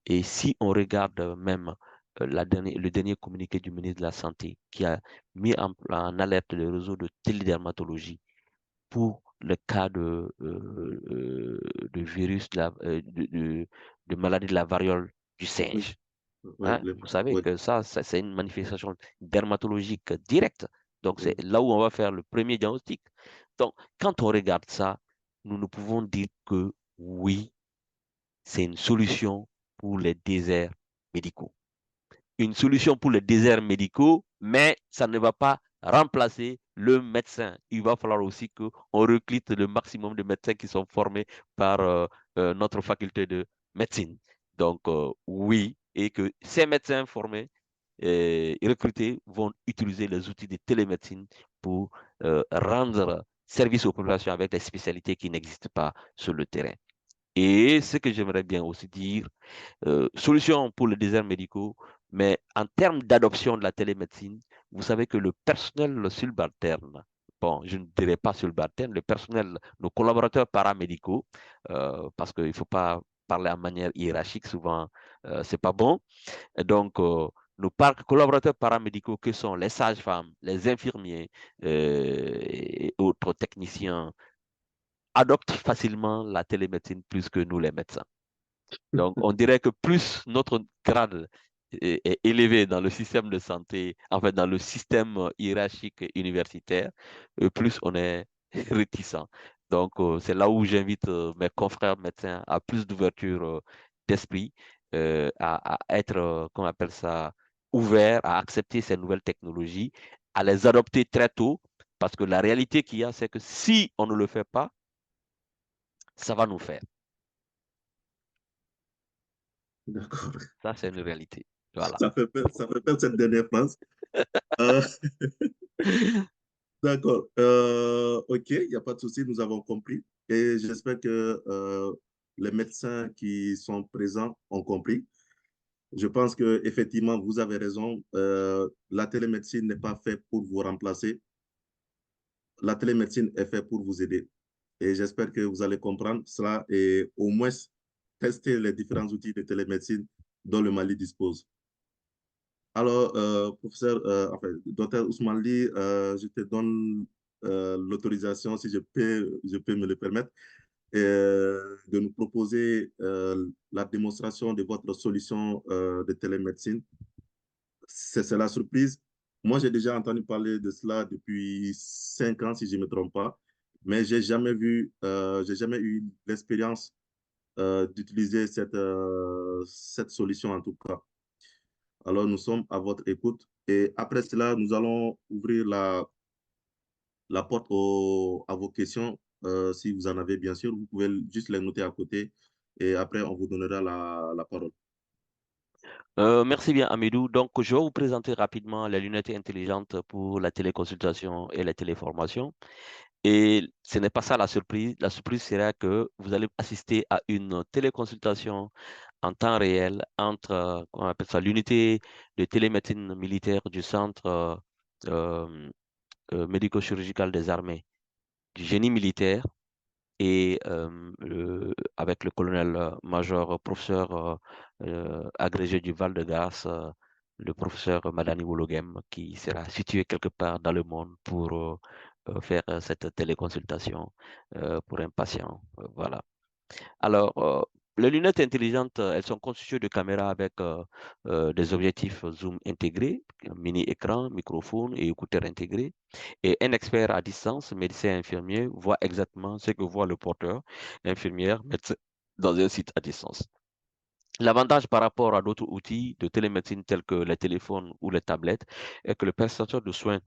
Et si on regarde même le dernier communiqué du ministre de la Santé qui a mis en alerte le réseau de télédermatologie pour le cas de virus, de maladie de la variole du Oui, singe. oui, Hein? Vous savez oui. que ça c'est une manifestation dermatologique directe. Donc, c'est Oui. là où on va faire le premier diagnostic. Donc, quand on regarde ça, nous ne pouvons dire que oui, c'est une solution pour les déserts médicaux. Une solution pour les déserts médicaux, mais ça ne va pas remplacer le médecin. Il va falloir aussi qu'on recrute le maximum de médecins qui sont formés par notre faculté de médecine. Donc, oui, et que ces médecins formés et recrutés vont utiliser les outils de télémédecine pour rendre service aux populations avec des spécialités qui n'existent pas sur le terrain. Et ce que j'aimerais bien aussi dire, solution pour les déserts médicaux, mais en termes d'adoption de la télémédecine, vous savez que le personnel subalterne bon, je ne dirais pas subalterne, le personnel, nos collaborateurs paramédicaux, parce qu'il ne faut pas parler en manière hiérarchique, souvent, c'est pas bon. Et donc, collaborateurs paramédicaux que sont les sages-femmes, les infirmiers et autres techniciens adoptent facilement la télémédecine plus que nous, les médecins. Donc, on dirait que plus notre grade est élevé dans le système de santé, en fait, dans le système hiérarchique universitaire, plus on est réticent. Donc, c'est là où j'invite mes confrères médecins à plus d'ouverture d'esprit, à être, comment on appelle ça, ouverts, à accepter ces nouvelles technologies, à les adopter très tôt, parce que la réalité qu'il y a, c'est que si on ne le fait pas, ça va nous faire. D'accord. Ça, c'est une réalité. Voilà. Ça fait peur cette dernière phrase. Euh, d'accord. OK, il n'y a pas de souci, nous avons compris. Et j'espère que les médecins qui sont présents ont compris. Je pense que effectivement, vous avez raison. La télémédecine n'est pas faite pour vous remplacer. La télémédecine est faite pour vous aider. Et j'espère que vous allez comprendre cela et au moins tester les différents outils de télémédecine dont le Mali dispose. Alors, professeur, enfin, docteur Ousmane Ly, je te donne l'autorisation, si je peux me le permettre, de nous proposer la démonstration de votre solution de télémédecine. C'est la surprise. Moi, j'ai déjà entendu parler de cela depuis 5 ans, si je ne me trompe pas, mais j'ai jamais eu l'expérience d'utiliser cette solution en tout cas. Alors, nous sommes à votre écoute. Et après cela, nous allons ouvrir la porte à vos questions. Si vous en avez, bien sûr, vous pouvez juste les noter à côté. Et après, on vous donnera la parole. Merci bien, Amidou. Donc, je vais vous présenter rapidement les lunettes intelligentes pour la téléconsultation et la téléformation. Et ce n'est pas ça la surprise. La surprise sera que vous allez assister à une téléconsultation en temps réel entre, comment on appelle ça, l'unité de télémédecine militaire du centre euh, médico-chirurgical des armées, du génie militaire et avec le colonel-major professeur agrégé du Val-de-Grâce, le professeur Madani Wologem, qui sera situé quelque part dans le monde pour faire cette téléconsultation pour un patient. Voilà. Alors, les lunettes intelligentes, elles sont constituées de caméras avec des objectifs zoom intégrés, mini-écran, microphone et écouteurs intégrés. Et un expert à distance, médecin infirmier, voit exactement ce que voit le porteur, infirmière, médecin, dans un site à distance. L'avantage par rapport à d'autres outils de télémédecine tels que les téléphones ou les tablettes est que le prestataire de soins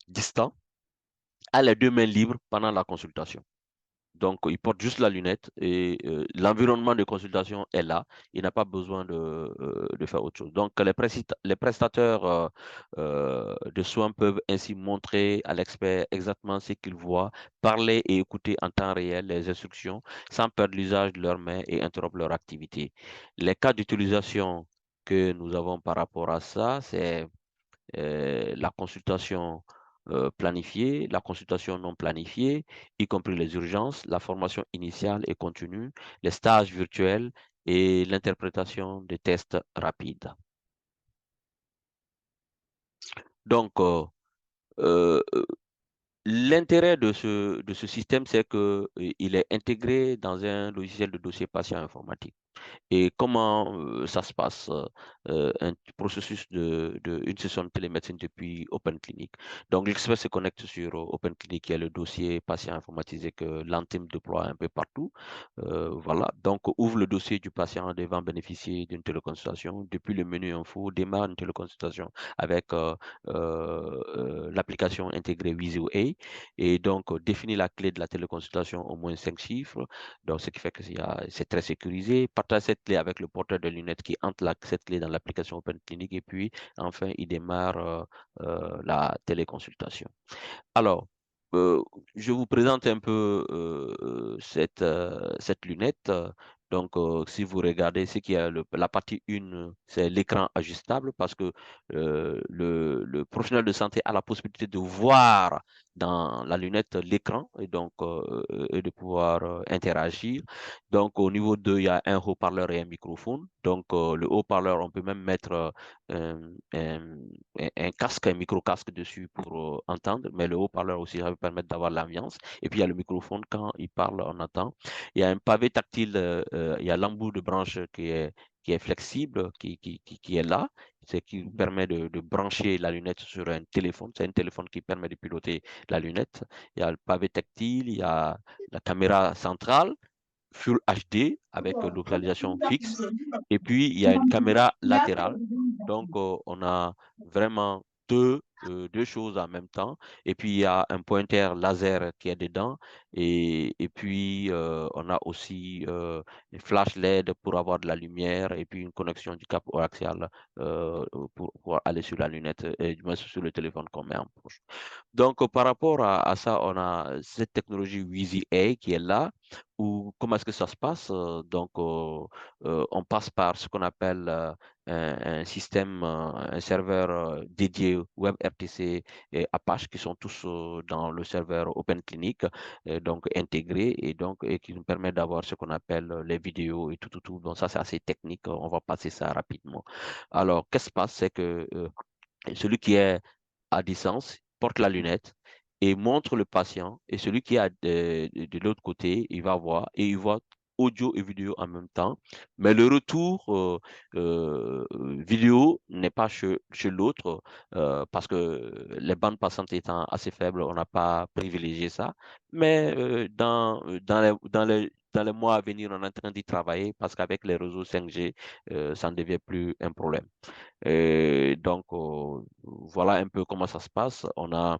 distant a les deux mains libres pendant la consultation. Donc, il porte juste la lunette et l'environnement de consultation est là. Il n'a pas besoin de faire autre chose. Donc, les prestataires de soins peuvent ainsi montrer à l'expert exactement ce qu'ils voient, parler et écouter en temps réel les instructions sans perdre l'usage de leurs mains et interrompre leur activité. Les cas d'utilisation que nous avons par rapport à ça, c'est la consultation planifiée, la consultation non planifiée, y compris les urgences, la formation initiale et continue, les stages virtuels et l'interprétation des tests rapides. Donc, euh, l'intérêt de ce système, c'est qu'il est intégré dans un logiciel de dossier patient informatique. Et comment ça se passe, un processus une session de télémédecine depuis Open Clinic. Donc, l'expert se connecte sur Open Clinic, qui est le dossier patient informatisé que l'Antime déploie un peu partout. Voilà. Donc, ouvre le dossier du patient devant bénéficier d'une téléconsultation. Depuis le menu info, démarre une téléconsultation avec l'application intégrée Visio A. Et donc, définit la clé de la téléconsultation au moins 5 chiffres. Donc, ce qui fait que c'est très sécurisé. Partage cette clé avec le porteur de lunettes qui entre cette clé dans l'application Open Clinic et puis, enfin, il démarre la téléconsultation. Alors, euh, je vous présente un peu cette lunette. Donc, si vous regardez ce qui est la partie 1, c'est l'écran ajustable parce que le professionnel de santé a la possibilité de voir dans la lunette l'écran et de pouvoir interagir. Donc, au niveau 2, il y a un haut-parleur et un microphone. Donc, le haut-parleur, on peut même mettre un, un- un casque, un micro-casque dessus pour entendre, mais le haut-parleur aussi, ça va permettre d'avoir l'ambiance. Et puis, il y a le microphone, quand il parle, on entend. Il y a un pavé tactile, il y a l'embout de branche qui est flexible, qui est là, ce qui vous permet de brancher la lunette sur un téléphone. C'est un téléphone qui permet de piloter la lunette. Il y a le pavé tactile, il y a la caméra centrale, Full HD avec localisation fixe. Et puis, il y a une caméra latérale. Donc, on a vraiment deux choses en même temps. Et puis, il y a un pointeur laser qui est dedans. Et puis, on a aussi des flash LED pour avoir de la lumière et puis une connexion du câble coaxial pour aller sur la lunette et du moins sur le téléphone qu'on met en poche. Donc, par rapport à ça, on a cette technologie Wheezy A qui est là. Ou comment est-ce que ça se passe? On passe par ce qu'on appelle un système, un serveur dédié WebRTC et Apache qui sont tous dans le serveur OpenClinic, donc intégrés et qui nous permet d'avoir ce qu'on appelle les vidéos et tout. Donc ça, c'est assez technique. On va passer ça rapidement. Alors, qu'est-ce qui se passe? C'est que celui qui est à distance porte la lunette et montre le patient. Et celui qui est de l'autre côté, il va voir et il voit audio et vidéo en même temps. Mais le retour vidéo n'est pas chez l'autre parce que les bandes passantes étant assez faibles, on n'a pas privilégié ça. Mais dans les mois à venir, on est en train d'y travailler parce qu'avec les réseaux 5G, ça ne devient plus un problème. Et donc, voilà un peu comment ça se passe. On a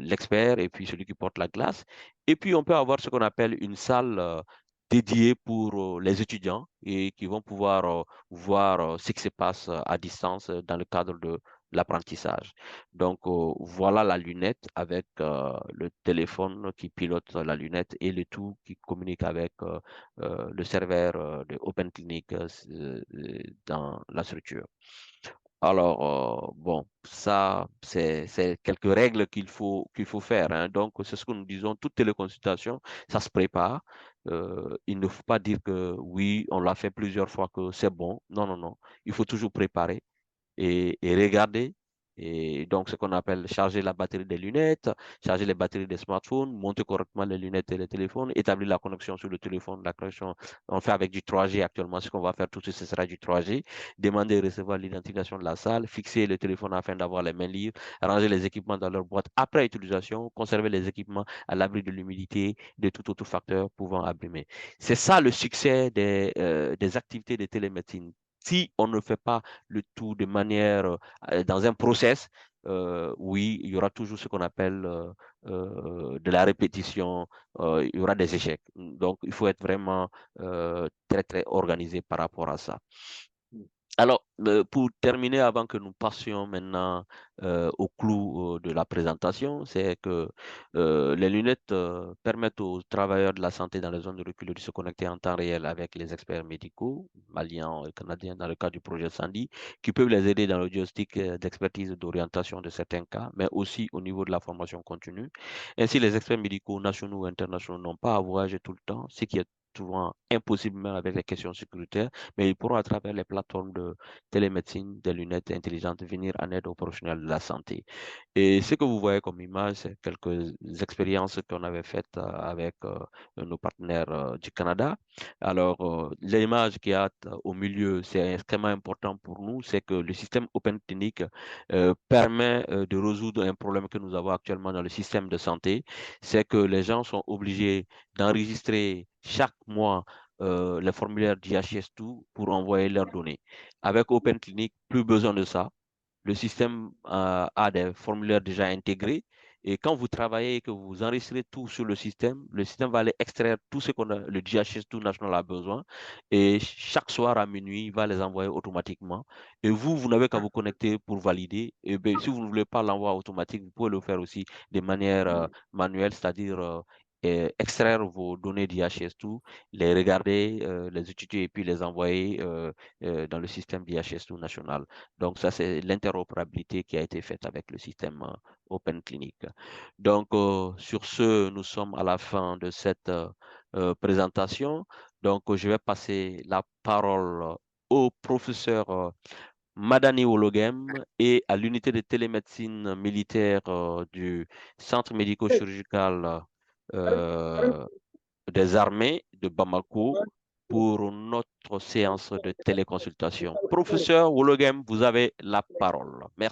l'expert et puis celui qui porte la glace. Et puis, on peut avoir ce qu'on appelle une salle dédiée pour les étudiants et qui vont pouvoir voir ce qui se passe à distance dans le cadre de l'apprentissage. Donc, voilà la lunette avec le téléphone qui pilote la lunette et le tout qui communique avec le serveur de OpenClinic dans la structure. Alors, bon, ça, c'est quelques règles qu'il faut faire, hein. Donc, c'est ce que nous disons, toute téléconsultation, ça se prépare. Il ne faut pas dire que oui, on l'a fait plusieurs fois, que c'est bon. Non, non, non. Il faut toujours préparer et regarder. Et donc, ce qu'on appelle charger la batterie des lunettes, charger les batteries des smartphones, monter correctement les lunettes et les téléphones, établir la connexion sur le téléphone. La connexion, on fait avec du 3G actuellement. Ce qu'on va faire tout de suite, ce sera du 3G. Demander et recevoir l'identification de la salle, fixer le téléphone afin d'avoir les mains libres, ranger les équipements dans leur boîte après utilisation, conserver les équipements à l'abri de l'humidité, de tout autre facteur pouvant abîmer. C'est ça le succès des activités de télémédecine. Si on ne fait pas le tout de manière, dans un process, oui, il y aura toujours ce qu'on appelle de la répétition, il y aura des échecs. Donc, il faut être vraiment très organisé par rapport à ça. Alors, pour terminer, avant que nous passions maintenant au clou de la présentation, c'est que les lunettes permettent aux travailleurs de la santé dans les zones de recul de se connecter en temps réel avec les experts médicaux, maliens et canadiens, dans le cadre du projet Sandy, qui peuvent les aider dans le diagnostic d'expertise d'orientation de certains cas, mais aussi au niveau de la formation continue. Ainsi, les experts médicaux nationaux ou internationaux n'ont pas à voyager tout le temps, ce qui est souvent impossible même avec les questions sécuritaires, mais ils pourront à travers les plateformes de télémédecine, des lunettes intelligentes, venir en aide aux professionnels de la santé. Et ce que vous voyez comme image, c'est quelques expériences qu'on avait faites avec nos partenaires du Canada. Alors, l'image qui est au milieu, c'est extrêmement important pour nous, c'est que le système Open Clinic permet de résoudre un problème que nous avons actuellement dans le système de santé, c'est que les gens sont obligés d'enregistrer chaque mois les formulaires d'IHS2 pour envoyer leurs données. Avec Open Clinic, plus besoin de ça. Le système a des formulaires déjà intégrés. Et quand vous travaillez et que vous enregistrez tout sur le système va aller extraire tout ce qu'on a, le DHS2 National a besoin. Et chaque soir à minuit, il va les envoyer automatiquement. Et vous n'avez qu'à vous connecter pour valider. Et bien, si vous ne voulez pas l'envoi automatique, vous pouvez le faire aussi de manière manuelle, c'est-à-dire extraire vos données d'IHS2, les regarder, les étudier et puis les envoyer dans le système d'IHS2 national. Donc, ça, c'est l'interopérabilité qui a été faite avec le système Open Clinic. Donc, sur ce, nous sommes à la fin de cette présentation. Donc, je vais passer la parole au professeur Madani Ologem et à l'unité de télémédecine militaire du centre médico-chirurgical des armées de Bamako pour notre séance de téléconsultation. Professeur Ologem, vous avez la parole. Merci.